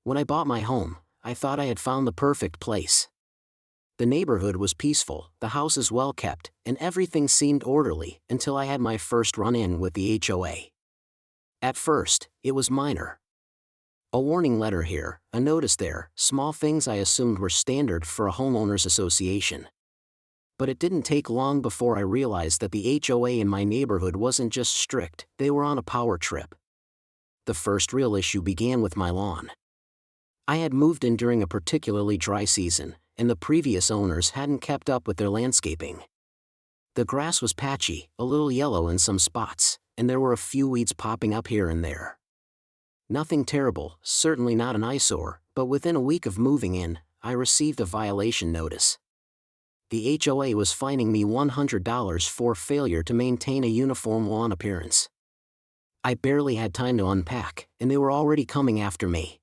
When I bought my home, I thought I had found the perfect place. The neighborhood was peaceful, the houses well kept, and everything seemed orderly until I had my first run-in with the HOA. At first, it was minor. A warning letter here, a notice there, small things I assumed were standard for a homeowners association. But it didn't take long before I realized that the HOA in my neighborhood wasn't just strict, they were on a power trip. The first real issue began with my lawn. I had moved in during a particularly dry season, and the previous owners hadn't kept up with their landscaping. The grass was patchy, a little yellow in some spots, and there were a few weeds popping up here and there. Nothing terrible, certainly not an eyesore, but within a week of moving in, I received a violation notice. The HOA was fining me $100 for failure to maintain a uniform lawn appearance. I barely had time to unpack, and they were already coming after me.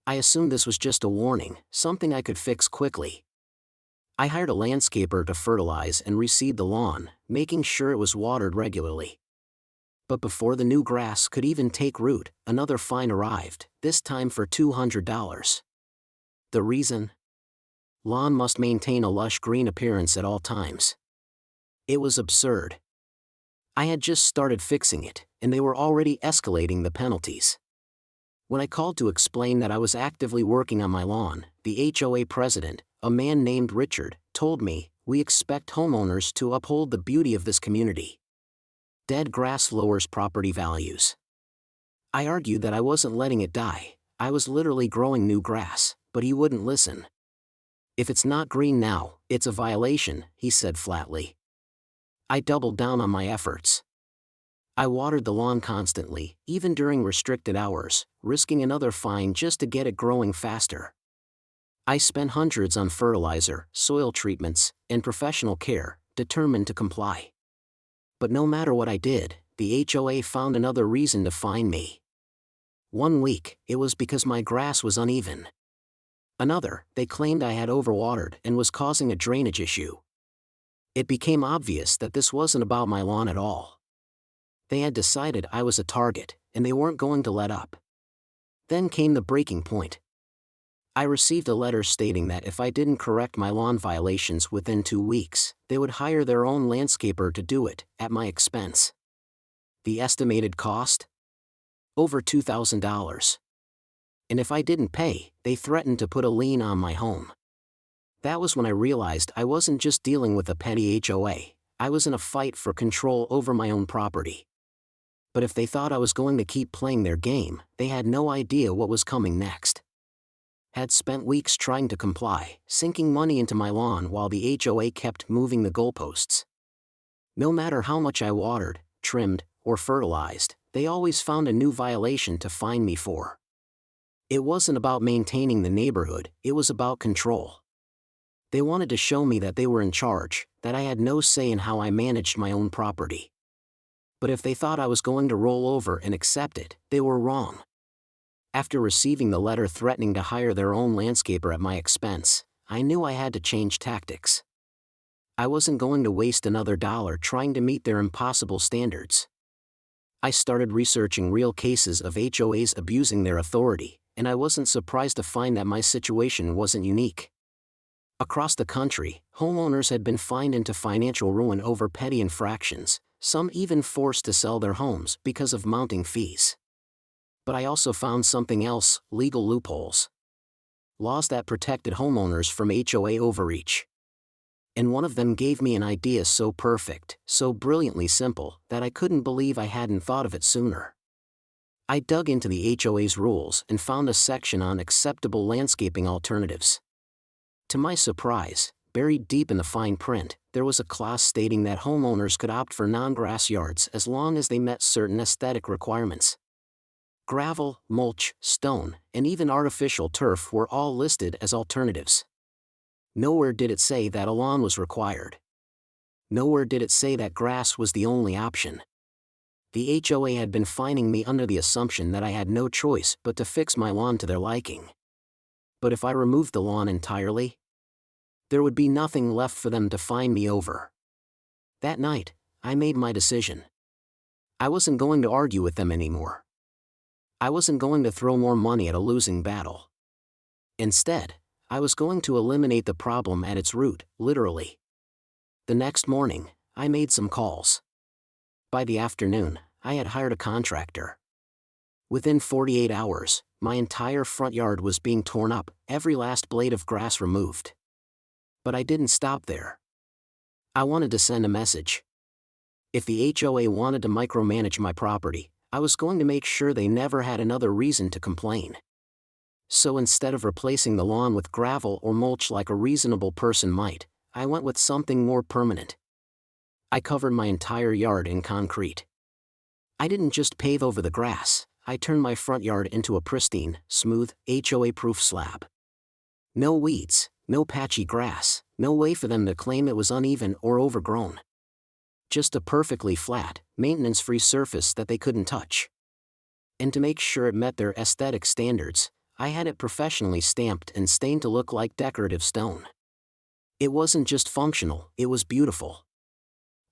I assumed this was just a warning, something I could fix quickly. I hired a landscaper to fertilize and reseed the lawn, making sure it was watered regularly. But before the new grass could even take root, another fine arrived, this time for $200. The reason? Lawn must maintain a lush green appearance at all times. It was absurd. I had just started fixing it, and they were already escalating the penalties. When I called to explain that I was actively working on my lawn, the HOA president, a man named Richard, told me, "We expect homeowners to uphold the beauty of this community. Dead grass lowers property values." I argued that I wasn't letting it die, I was literally growing new grass, but he wouldn't listen. "If it's not green now, it's a violation," he said flatly. I doubled down on my efforts. I watered the lawn constantly, even during restricted hours, risking another fine just to get it growing faster. I spent hundreds on fertilizer, soil treatments, and professional care, determined to comply. But no matter what I did, the HOA found another reason to fine me. One week, it was because my grass was uneven. Another, they claimed I had overwatered and was causing a drainage issue. It became obvious that this wasn't about my lawn at all. They had decided I was a target, and they weren't going to let up. Then came the breaking point. I received a letter stating that if I didn't correct my lawn violations within 2 weeks, they would hire their own landscaper to do it, at my expense. The estimated cost? Over $2,000. And if I didn't pay, they threatened to put a lien on my home. That was when I realized I wasn't just dealing with a petty HOA, I was in a fight for control over my own property. But if they thought I was going to keep playing their game, they had no idea what was coming next. Had spent weeks trying to comply, sinking money into my lawn while the HOA kept moving the goalposts. No matter how much I watered, trimmed, or fertilized, they always found a new violation to fine me for. It wasn't about maintaining the neighborhood, it was about control. They wanted to show me that they were in charge, that I had no say in how I managed my own property. But if they thought I was going to roll over and accept it, they were wrong. After receiving the letter threatening to hire their own landscaper at my expense, I knew I had to change tactics. I wasn't going to waste another dollar trying to meet their impossible standards. I started researching real cases of HOAs abusing their authority, and I wasn't surprised to find that my situation wasn't unique. Across the country, homeowners had been fined into financial ruin over petty infractions, some even forced to sell their homes because of mounting fees. But I also found something else: legal loopholes. Laws that protected homeowners from HOA overreach. And one of them gave me an idea so perfect, so brilliantly simple, that I couldn't believe I hadn't thought of it sooner. I dug into the HOA's rules and found a section on acceptable landscaping alternatives. To my surprise, buried deep in the fine print, there was a clause stating that homeowners could opt for non-grass yards as long as they met certain aesthetic requirements. Gravel, mulch, stone, and even artificial turf were all listed as alternatives. Nowhere did it say that a lawn was required. Nowhere did it say that grass was the only option. The HOA had been fining me under the assumption that I had no choice but to fix my lawn to their liking. But if I removed the lawn entirely, there would be nothing left for them to fine me over. That night, I made my decision. I wasn't going to argue with them anymore. I wasn't going to throw more money at a losing battle. Instead, I was going to eliminate the problem at its root, literally. The next morning, I made some calls. By the afternoon, I had hired a contractor. Within 48 hours, my entire front yard was being torn up, every last blade of grass removed. But I didn't stop there. I wanted to send a message. If the HOA wanted to micromanage my property, I was going to make sure they never had another reason to complain. So instead of replacing the lawn with gravel or mulch like a reasonable person might, I went with something more permanent. I covered my entire yard in concrete. I didn't just pave over the grass, I turned my front yard into a pristine, smooth, HOA-proof slab. No weeds, no patchy grass, no way for them to claim it was uneven or overgrown. Just a perfectly flat, maintenance-free surface that they couldn't touch. And to make sure it met their aesthetic standards, I had it professionally stamped and stained to look like decorative stone. It wasn't just functional, it was beautiful.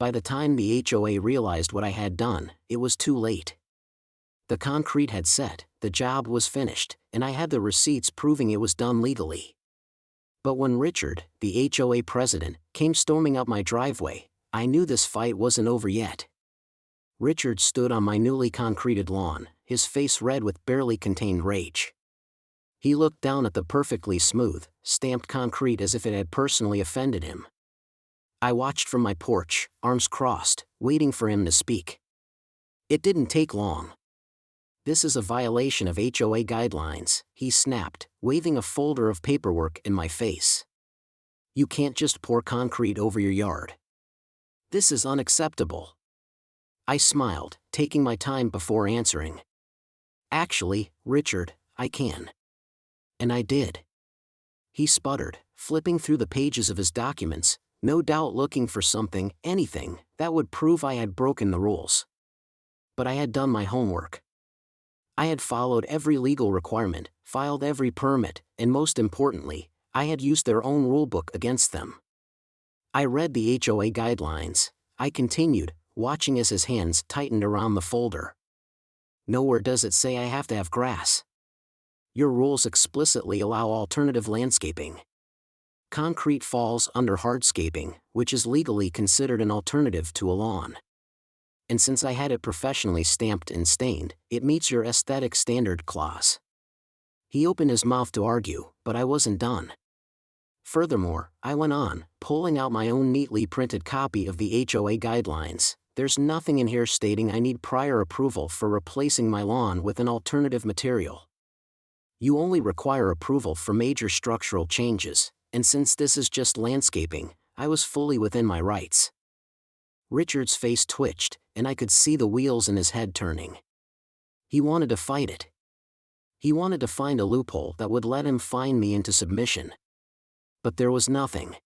By the time the HOA realized what I had done, it was too late. The concrete had set, the job was finished, and I had the receipts proving it was done legally. But when Richard, the HOA president, came storming up my driveway, I knew this fight wasn't over yet. Richard stood on my newly concreted lawn, his face red with barely contained rage. He looked down at the perfectly smooth, stamped concrete as if it had personally offended him. I watched from my porch, arms crossed, waiting for him to speak. It didn't take long. "This is a violation of HOA guidelines," he snapped, waving a folder of paperwork in my face. "You can't just pour concrete over your yard. This is unacceptable." I smiled, taking my time before answering. "Actually, Richard, I can." And I did. He sputtered, flipping through the pages of his documents, no doubt looking for something, anything, that would prove I had broken the rules. But I had done my homework. I had followed every legal requirement, filed every permit, and most importantly, I had used their own rulebook against them. I read the HOA guidelines, I continued, watching as his hands tightened around the folder. "Nowhere does it say I have to have grass. Your rules explicitly allow alternative landscaping. Concrete falls under hardscaping, which is legally considered an alternative to a lawn. And since I had it professionally stamped and stained, it meets your aesthetic standard clause." He opened his mouth to argue, but I wasn't done. Furthermore, I went on, pulling out my own neatly printed copy of the HOA guidelines. "There's nothing in here stating I need prior approval for replacing my lawn with an alternative material. You only require approval for major structural changes, and since this is just landscaping, I was fully within my rights." Richard's face twitched, and I could see the wheels in his head turning. He wanted to fight it. He wanted to find a loophole that would let him fine me into submission. But there was nothing.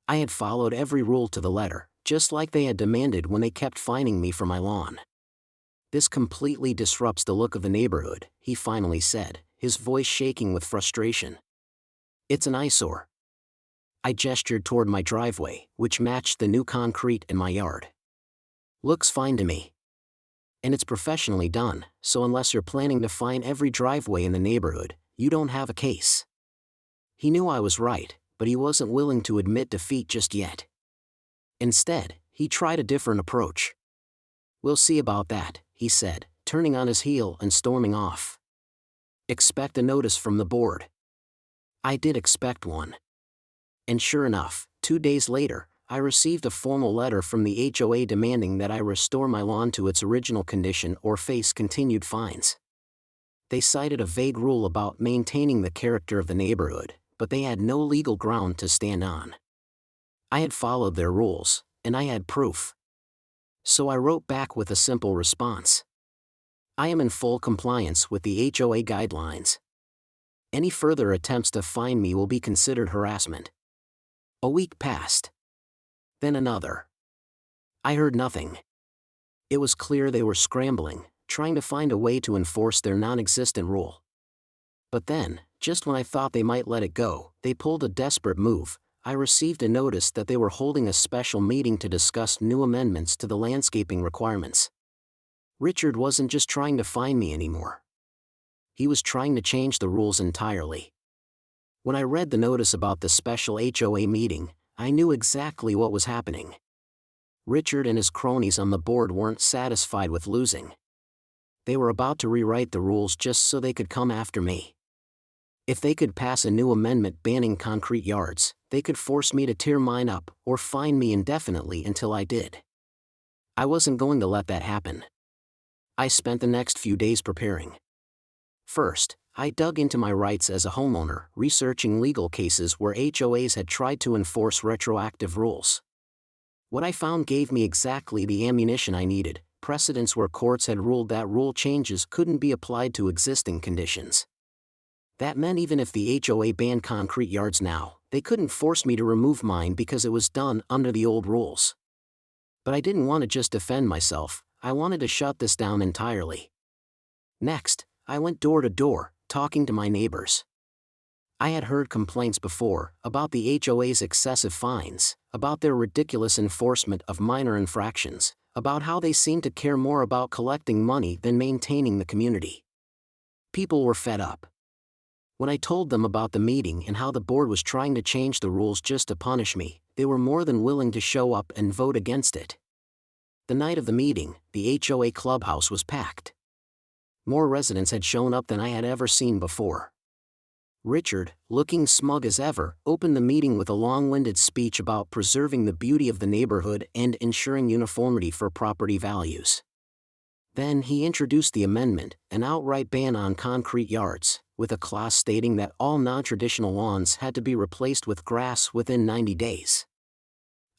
I had followed every rule to the letter, just like they had demanded when they kept fining me for my lawn. "This completely disrupts the look of the neighborhood," he finally said, his voice shaking with frustration. "It's an eyesore." I gestured toward my driveway, which matched the new concrete in my yard. "Looks fine to me. And it's professionally done, so unless you're planning to fine every driveway in the neighborhood, you don't have a case." He knew I was right, but he wasn't willing to admit defeat just yet. Instead, he tried a different approach. "We'll see about that," he said, turning on his heel and storming off. "Expect a notice from the board." I did expect one. And sure enough, 2 days later, I received a formal letter from the HOA demanding that I restore my lawn to its original condition or face continued fines. They cited a vague rule about maintaining the character of the neighborhood, but they had no legal ground to stand on. I had followed their rules, and I had proof. So I wrote back with a simple response. "I am in full compliance with the HOA guidelines. Any further attempts to fine me will be considered harassment." A week passed. Then another. I heard nothing. It was clear they were scrambling, trying to find a way to enforce their non-existent rule. But then, just when I thought they might let it go, they pulled a desperate move. I received a notice that they were holding a special meeting to discuss new amendments to the landscaping requirements. Richard wasn't just trying to fine me anymore. he was trying to change the rules entirely. When I read the notice about the special HOA meeting, I knew exactly what was happening. Richard and his cronies on the board weren't satisfied with losing. They were about to rewrite the rules just so they could come after me. If they could pass a new amendment banning concrete yards, they could force me to tear mine up or fine me indefinitely until I did. I wasn't going to let that happen. I spent the next few days preparing. First, I dug into my rights as a homeowner, researching legal cases where HOAs had tried to enforce retroactive rules. What I found gave me exactly the ammunition I needed: precedents where courts had ruled that rule changes couldn't be applied to existing conditions. That meant even if the HOA banned concrete yards now, they couldn't force me to remove mine because it was done under the old rules. But I didn't want to just defend myself, I wanted to shut this down entirely. Next, I went door to door, talking to my neighbors. I had heard complaints before about the HOA's excessive fines, about their ridiculous enforcement of minor infractions, about how they seemed to care more about collecting money than maintaining the community. People were fed up. When I told them about the meeting and how the board was trying to change the rules just to punish me, they were more than willing to show up and vote against it. The night of the meeting, the HOA clubhouse was packed. More residents had shown up than I had ever seen before. Richard, looking smug as ever, opened the meeting with a long-winded speech about preserving the beauty of the neighborhood and ensuring uniformity for property values. Then he introduced the amendment, an outright ban on concrete yards, with a clause stating that all non-traditional lawns had to be replaced with grass within 90 days.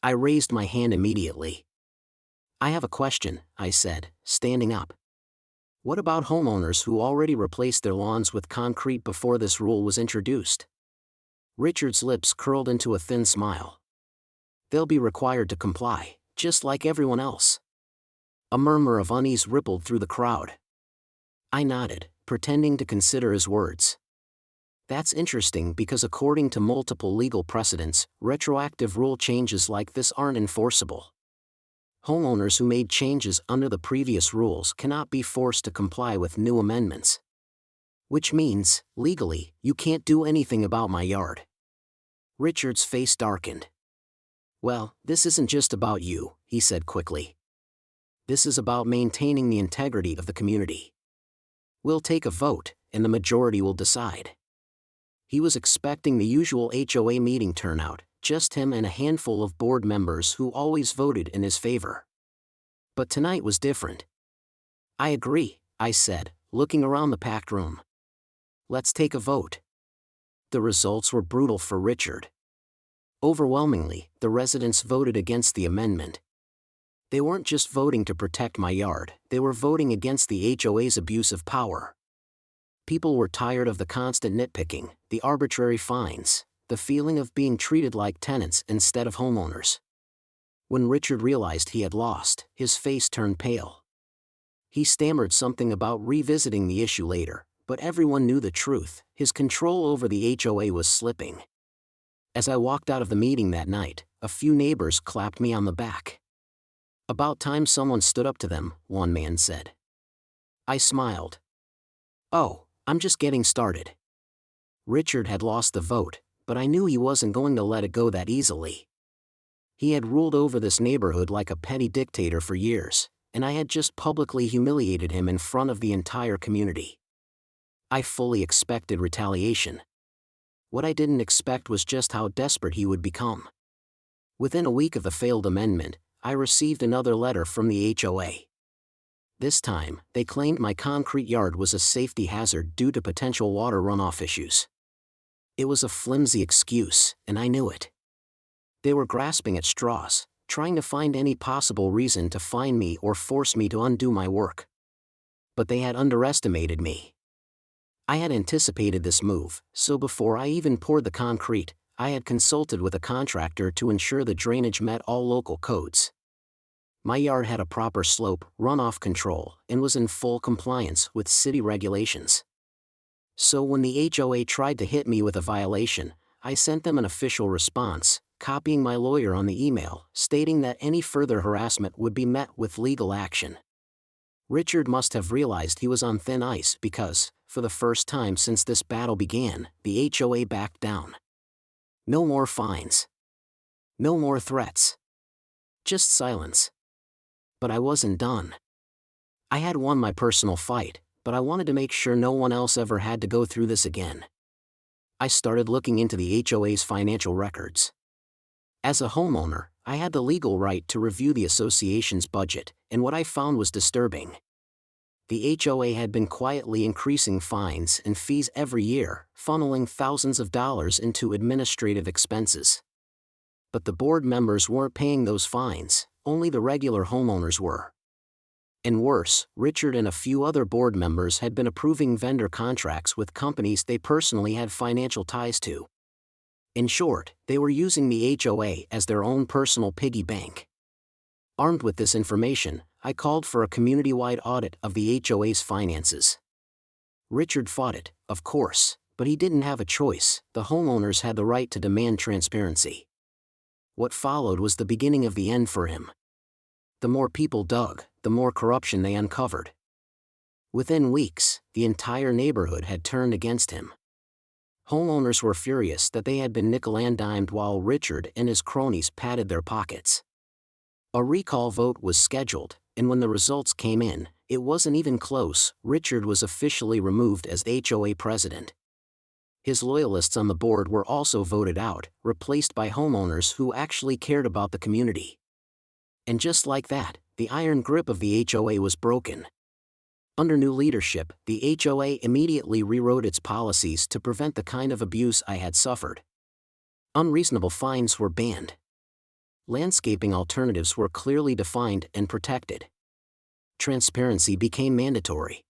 I raised my hand immediately. "I have a question," I said, standing up. "What about homeowners who already replaced their lawns with concrete before this rule was introduced?" Richard's lips curled into a thin smile. "They'll be required to comply, just like everyone else." A murmur of unease rippled through the crowd. I nodded, pretending to consider his words. That's interesting because according to multiple legal precedents, retroactive rule changes like this aren't enforceable. Homeowners who made changes under the previous rules cannot be forced to comply with new amendments. Which means, legally, you can't do anything about my yard. Richard's face darkened. "Well, this isn't just about you," he said quickly. "This is about maintaining the integrity of the community. We'll take a vote, and the majority will decide." He was expecting the usual HOA meeting turnout, just him and a handful of board members who always voted in his favor. But tonight was different. "I agree," I said, looking around the packed room. "Let's take a vote." The results were brutal for Richard. Overwhelmingly, the residents voted against the amendment. They weren't just voting to protect my yard, they were voting against the HOA's abuse of power. People were tired of the constant nitpicking, the arbitrary fines, the feeling of being treated like tenants instead of homeowners. When Richard realized he had lost, his face turned pale. He stammered something about revisiting the issue later, but everyone knew the truth: his control over the HOA was slipping. As I walked out of the meeting that night, a few neighbors clapped me on the back. "About time someone stood up to them," one man said. I smiled. "Oh, I'm just getting started." Richard had lost the vote, but I knew he wasn't going to let it go that easily. He had ruled over this neighborhood like a petty dictator for years, and I had just publicly humiliated him in front of the entire community. I fully expected retaliation. What I didn't expect was just how desperate he would become. Within a week of the failed amendment, I received another letter from the HOA. This time, they claimed my concrete yard was a safety hazard due to potential water runoff issues. It was a flimsy excuse, and I knew it. They were grasping at straws, trying to find any possible reason to fine me or force me to undo my work. But they had underestimated me. I had anticipated this move, so before I even poured the concrete, I had consulted with a contractor to ensure the drainage met all local codes. My yard had a proper slope, runoff control, and was in full compliance with city regulations. So when the HOA tried to hit me with a violation, I sent them an official response, copying my lawyer on the email, stating that any further harassment would be met with legal action. Richard must have realized he was on thin ice because, for the first time since this battle began, the HOA backed down. No more fines. No more threats. Just silence. But I wasn't done. I had won my personal fight, but I wanted to make sure no one else ever had to go through this again. I started looking into the HOA's financial records. As a homeowner, I had the legal right to review the association's budget, and what I found was disturbing. The HOA had been quietly increasing fines and fees every year, funneling thousands of dollars into administrative expenses. But the board members weren't paying those fines, only the regular homeowners were. And worse, Richard and a few other board members had been approving vendor contracts with companies they personally had financial ties to. In short, they were using the HOA as their own personal piggy bank. Armed with this information, I called for a community-wide audit of the HOA's finances. Richard fought it, of course, but he didn't have a choice. The homeowners had the right to demand transparency. What followed was the beginning of the end for him. The more people dug, the more corruption they uncovered. Within weeks, the entire neighborhood had turned against him. Homeowners were furious that they had been nickel-and-dimed while Richard and his cronies padded their pockets. A recall vote was scheduled, and when the results came in, it wasn't even close. Richard was officially removed as HOA president. His loyalists on the board were also voted out, replaced by homeowners who actually cared about the community. And just like that, the iron grip of the HOA was broken. Under new leadership, the HOA immediately rewrote its policies to prevent the kind of abuse I had suffered. Unreasonable fines were banned. Landscaping alternatives were clearly defined and protected. Transparency became mandatory.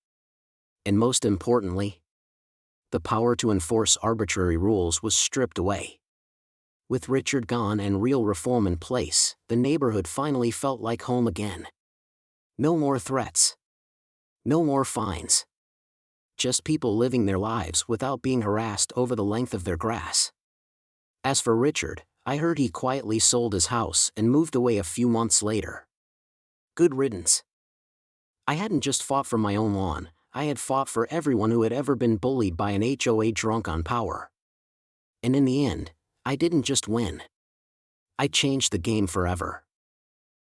And most importantly, the power to enforce arbitrary rules was stripped away. With Richard gone and real reform in place, the neighborhood finally felt like home again. No more threats. No more fines. Just people living their lives without being harassed over the length of their grass. As for Richard, I heard he quietly sold his house and moved away a few months later. Good riddance. I hadn't just fought for my own lawn, I had fought for everyone who had ever been bullied by an HOA drunk on power. And in the end, I didn't just win. I changed the game forever.